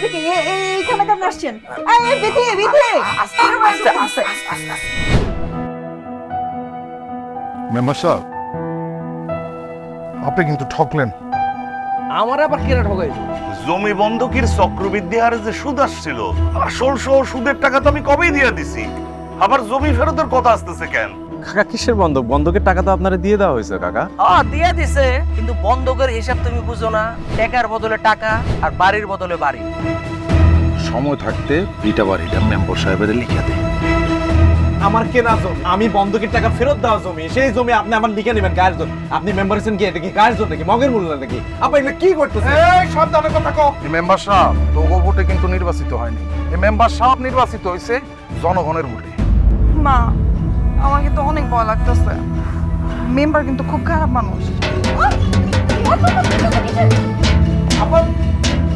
আপনি কি এইখানে কেন আসছেন? এই বিধি বিধি আস্তে আস্তে আস্তে। মেম্বার সাহেব, আপনি কিন্তু ঠকলেন। আমার আবার কেনা ঠকাইছো? জমি বন্ধকির চক্রবৃদ্ধি হারে যে সুদ আসছিল, আসল সহ সুদের টাকা তো আমি কবেই দিয়ে দিছি। আবার জমি ফেরতের কথা আসতেছে কেন? কাকা কিসের বন্ধক? বন্ধকের টাকা তো আপনারা দিয়ে দেওয়া হয়েছে কাকা। দিয়ে দিছে, কিন্তু বন্ধকের হিসাব তুমি বুঝো না। টাকার বদলে টাকা আর বাড়ির বদলে বাড়ি। সময় থাকতে বিটা বাড়িটা মেম্বার সাহেবের লিখে দেয়। আমার কেনা জমি, আমি বন্ধকের টাকা ফেরত দেওয়া জমি, সেই জমি আপনি আমার লিখে নেবেন কার জন্য? আপনি মেম্বার হচ্ছেন কি? এটা কি কার জন্য নাকি মগের মূল্য নাকি? আপনি এগুলো কি করতেছেন? এই সাবধানে কথা কও। এই মেম্বার সাহেব তোগো ভোটে কিন্তু নির্বাচিত হয়নি। এই মেম্বার সাহেব নির্বাচিত হয়েছে জনগণের ভোটে। মা, আমার কিন্তু অনেক ভয় লাগতেছে। মেম্বার কিন্তু খুব খারাপ মানুষ। আপা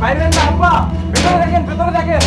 বাইরে না, আপা ভেতরে দেখেন, ভেতরে দেখেন।